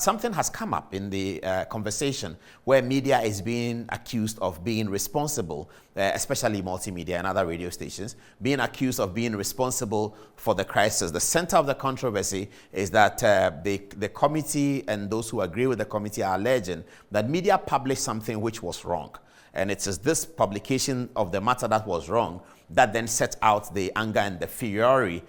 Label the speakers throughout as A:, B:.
A: But something has come up in the conversation where media is being accused of being responsible, especially multimedia and other radio stations, being accused of being responsible for the crisis. The center of the controversy is that the committee and those who agree with the committee are alleging that media published something which was wrong. And it is this publication of the matter that was wrong that then set out the anger and the fury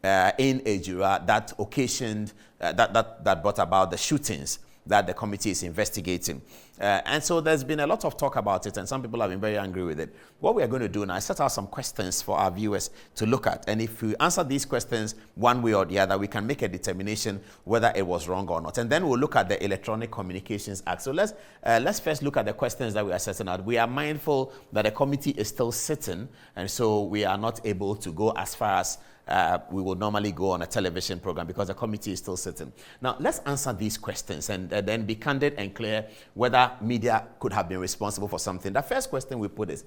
A: in Ejura that occasioned, that brought about the shootings that the committee is investigating. And so there's been a lot of talk about it, and some people have been very angry with it. What we are going to do now is set out some questions for our viewers to look at. And if we answer these questions one way or the other, we can make a determination whether it was wrong or not. And then we'll look at the Electronic Communications Act. So let's first look at the questions that we are setting out. We are mindful that the committee is still sitting, and so we are not able to go as far as we would normally go on a television program because the committee is still sitting. Now, let's answer these questions and then be candid and clear whether media could have been responsible for something. The first question we put is,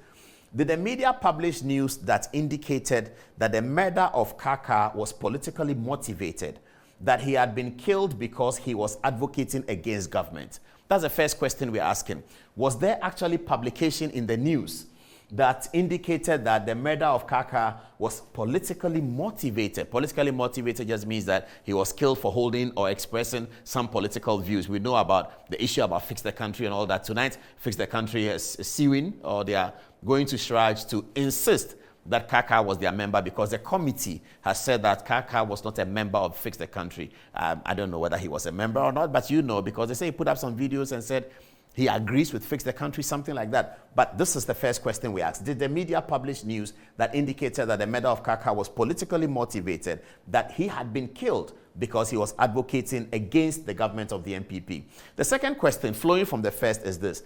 A: did the media publish news that indicated that the murder of Kaka was politically motivated, that he had been killed because he was advocating against government? That's the first question we're asking. Was there actually publication in the news that indicated that the murder of Kaka was politically motivated? Politically motivated just means that he was killed for holding or expressing some political views. We know about the issue about Fix the Country and all that. Tonight, Fix the Country is suing, or they are going to Shraj to insist that Kaka was their member, because the committee has said that Kaka was not a member of Fix the Country. I don't know whether he was a member or not, but you know, because they say he put up some videos and said he agrees with Fix the Country, something like that. But this is the first question we asked. Did the media publish news that indicated that the murder of Kaka was politically motivated, that he had been killed because he was advocating against the government of the MPP? The second question, flowing from the first, is this.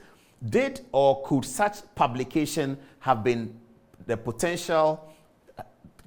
A: Did or could such publication have been the potential,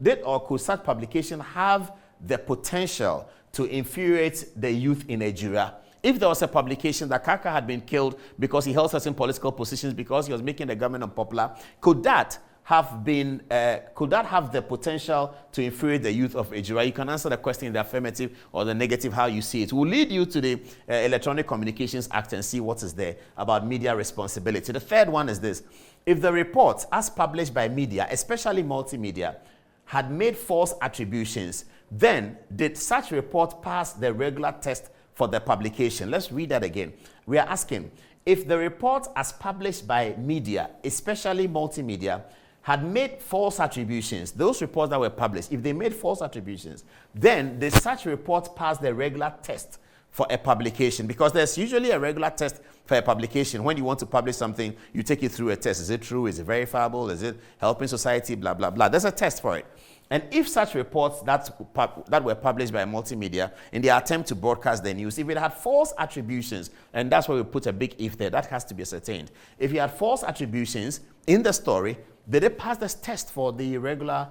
A: did or could such publication have the potential to infuriate the youth in Ejura? If there was a publication that Kaka had been killed because he held certain political positions, because he was making the government unpopular, could that have the potential to infuriate the youth of Ejura? You can answer the question in the affirmative or the negative, how you see it. We'll lead you to the Electronic Communications Act and see what is there about media responsibility. The third one is this. If the reports, as published by media, especially multimedia, had made false attributions, then did such report pass the regular test for the publication? Let's read that again. We are asking, if the report as published by media, especially multimedia, had made false attributions, those reports that were published, if they made false attributions, then did such report pass the regular test for a publication? Because there's usually a regular test for a publication. When you want to publish something, you take it through a test. Is it true? Is it verifiable? Is it helping society? Blah, blah, blah. There's a test for it. And if such reports that were published by multimedia in the attempt to broadcast the news, if it had false attributions, and that's why we put a big if there, that has to be ascertained. If you had false attributions in the story, did it pass this test for the regular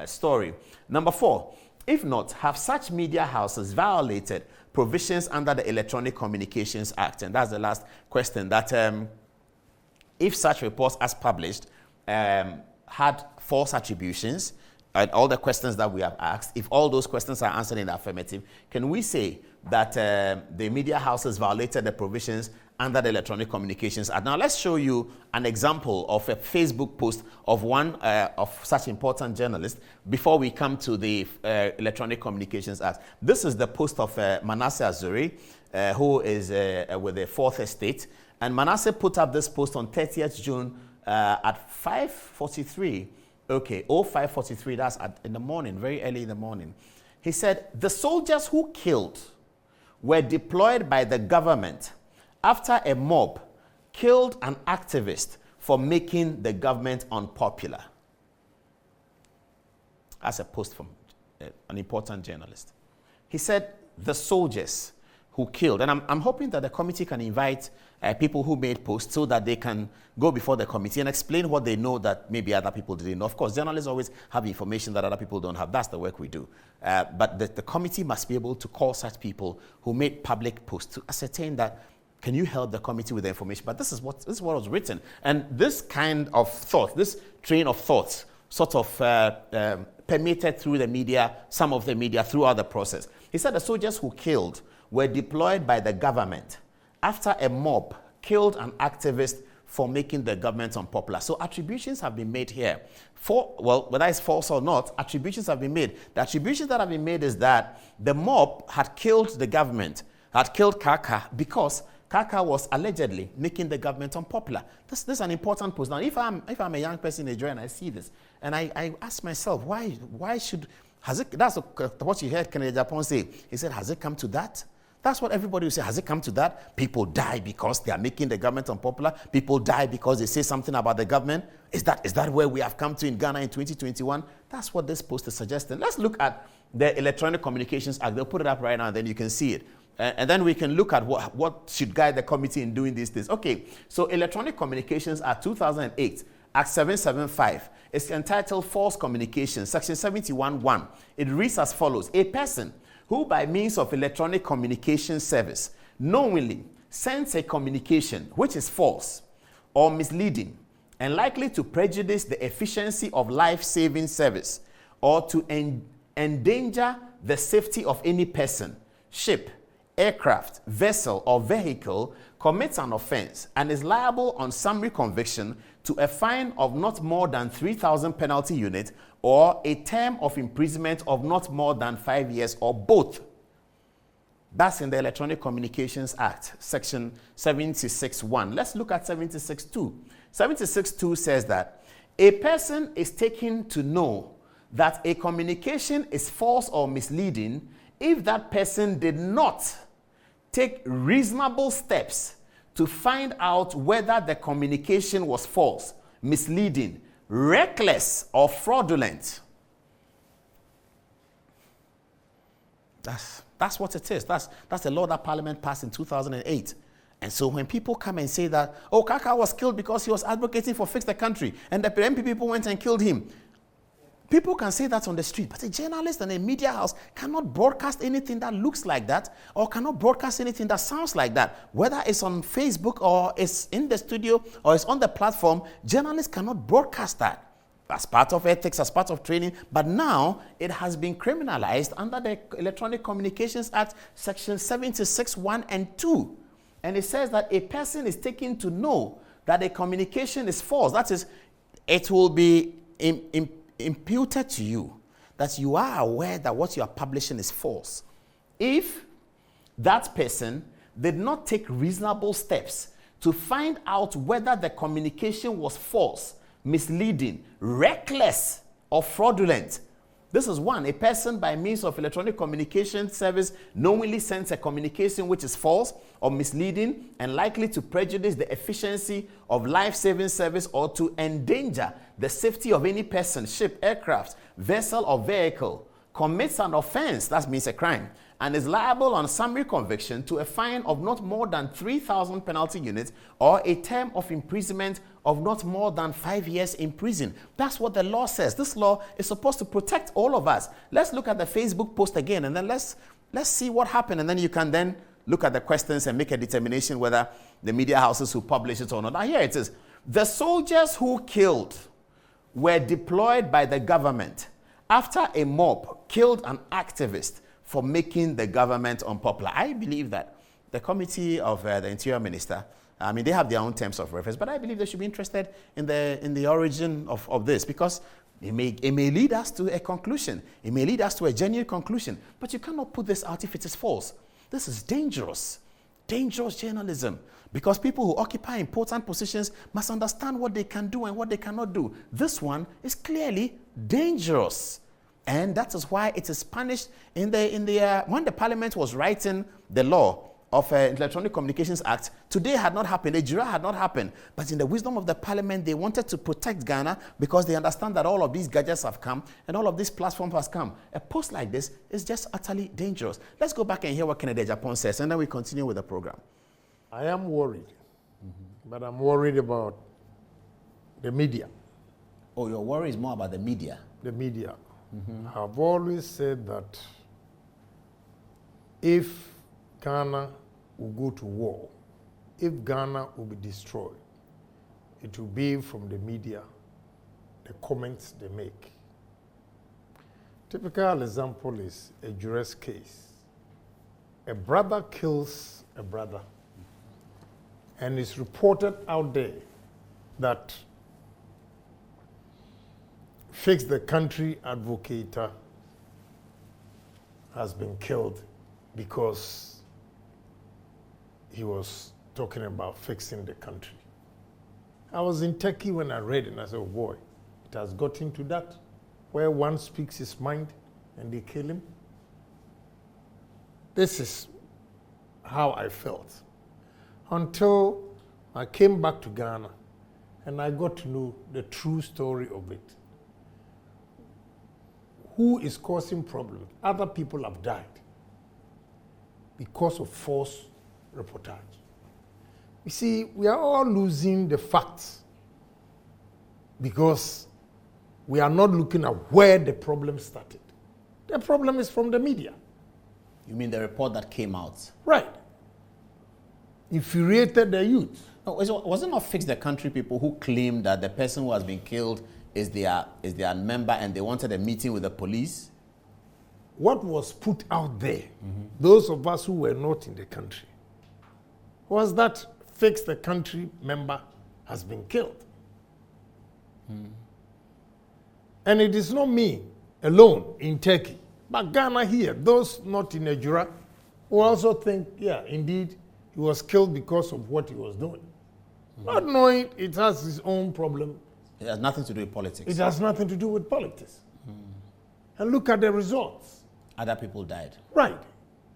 A: story? Number 4, if not, have such media houses violated provisions under the Electronic Communications Act? And that's the last question, that if such reports as published had false attributions, and all the questions that we have asked, if all those questions are answered in the affirmative, can we say that the media houses violated the provisions under the Electronic Communications Act? Now, let's show you an example of a Facebook post of one of such important journalists before we come to the Electronic Communications Act. This is the post of Manasseh Azuri, who is with the Fourth Estate. And Manasseh put up this post on 30th June at 5:43. Okay, 05:43, that's in the morning, very early in the morning. He said, the soldiers who killed were deployed by the government after a mob killed an activist for making the government unpopular. That's a post from an important journalist. He said, the soldiers who killed, and I'm hoping that the committee can invite people who made posts so that they can go before the committee and explain what they know that maybe other people didn't know. Of course, journalists always have information that other people don't have. That's the work we do. But the committee must be able to call such people who made public posts to ascertain that, can you help the committee with the information? But this is what was written. And this kind of thought, this train of thoughts, sort of permeated through the media, some of the media throughout the process. He said the soldiers who killed were deployed by the government after a mob killed an activist for making the government unpopular. So attributions have been made here. Well, whether it's false or not, attributions have been made. The attributions that have been made is that the mob had killed the government, had killed Kaka because Kaka was allegedly making the government unpopular. This is an important post. Now, if I'm a young person in Ejura and I see this, and I ask myself, why should, has it, that's what you heard Kennedy Japan say. He said, has it come to that? That's what everybody will say. Has it come to that? People die because they are making the government unpopular. People die because they say something about the government. Is that where we have come to in Ghana in 2021? That's what this post is suggesting. Let's look at the Electronic Communications Act. They'll put it up right now, and then you can see it. And then we can look at what should guide the committee in doing these things. Okay, so Electronic Communications Act 2008, Act 775. It's entitled False Communication, Section 71(1). It reads as follows. A person who by means of electronic communication service knowingly sends a communication which is false or misleading and likely to prejudice the efficiency of life-saving service or to endanger the safety of any person, ship, aircraft, vessel, or vehicle commits an offense and is liable on summary conviction to a fine of not more than 3,000 penalty units or a term of imprisonment of not more than 5 years or both. That's in the Electronic Communications Act, Section 76(1). Let's look at 76(2). 76(2) says that a person is taken to know that a communication is false or misleading if that person did not take reasonable steps to find out whether the communication was false, misleading, reckless, or fraudulent. That's what it is. That's the law that Parliament passed in 2008. And so when people come and say that, oh, Kaka was killed because he was advocating for fix the country, and the MP people went and killed him, people can say that on the street, but a journalist and a media house cannot broadcast anything that looks like that or cannot broadcast anything that sounds like that. Whether it's on Facebook or it's in the studio or it's on the platform, journalists cannot broadcast that. As part of ethics, as part of training, but now it has been criminalized under the Electronic Communications Act, Section 76(1) and 2. And it says that a person is taken to know that a communication is false. That is, it will be imputed to you that you are aware that what you are publishing is false if that person did not take reasonable steps to find out whether the communication was false, misleading, reckless, or fraudulent. This is one. A person by means of electronic communication service knowingly sends a communication which is false or misleading and likely to prejudice the efficiency of life-saving service or to endanger the safety of any person, ship, aircraft, vessel, or vehicle, commits an offense, that means a crime, and is liable on summary conviction to a fine of not more than 3,000 penalty units or a term of imprisonment of not more than 5 years in prison. That's what the law says. This law is supposed to protect all of us. Let's look at the Facebook post again, and then let's see what happened, and then you can then look at the questions and make a determination whether the media houses who publish it or not. Now here it is. The soldiers who killed were deployed by the government after a mob killed an activist for making the government unpopular. I believe that the committee of the Interior Minister, they have their own terms of reference, but I believe they should be interested in the origin of this, because it may lead us to a conclusion. It may lead us to a genuine conclusion, but you cannot put this out if it is false. This is dangerous journalism, because people who occupy important positions must understand what they can do and what they cannot do. This one is clearly dangerous. And that is why it is punished when the Parliament was writing the law of Electronic Communications Act. Today had not happened, Ejura had not happened. But in the wisdom of the Parliament, they wanted to protect Ghana because they understand that all of these gadgets have come and all of these platforms has come. A post like this is just utterly dangerous. Let's go back and hear what Kennedy Japan says, and then we continue with the program.
B: I am worried, but I'm worried about the media.
A: Oh, your worry is more about the media?
B: The media. I've always said that if Ghana will go to war, if Ghana will be destroyed, it will be from the media, the comments they make. Typical example is Ejura's case. a brother kills a brother, and it's reported out there that Fix the Country advocate has been killed because he was talking about fixing the country. I was in Turkey when I read it, and I said, oh boy, it has gotten to that, where one speaks his mind and they kill him. This is how I felt until I came back to Ghana and I got to know the true story of it. Who is causing problems? Other people have died because of false reportage. You see, we are all losing the facts because we are not looking at where the problem started. The problem is from the media.
A: You mean the report that came out?
B: Right. Infuriated the youth.
A: No, was it not Fix the Country people who claimed that the person who has been killed is their member and they wanted a meeting with the police?
B: What was put out there, those of us who were not in the country, was that Fix the Country member has been killed. And it is not me alone in Turkey, but Ghana here, those not in Ejura, who also think, yeah, indeed, he was killed because of what he was doing. Not knowing it has its own problem.
A: It has nothing to do with politics.
B: It has nothing to do with politics. And look at the results.
A: Other people died.
B: Right.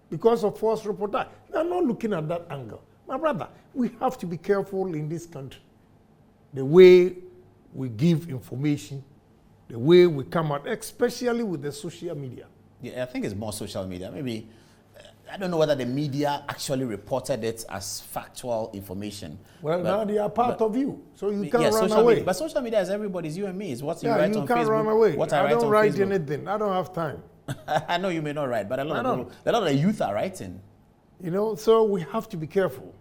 B: Because of false reportage. They are not looking at that angle. My brother, we have to be careful in this country. The way we give information, the way we come out, especially with the social media.
A: Yeah, I think it's more social media. Maybe, I don't know whether the media actually reported it as factual information.
B: Well, now they are part of you, so you can't run away.
A: Media, but social media is everybody's, you and me. It's what you write on Facebook.
B: You can't run away.
A: What
B: I don't write
A: Facebook.
B: anything. I don't have time.
A: I know you may not write, but a lot of the youth are writing.
B: You know, so we have to be careful.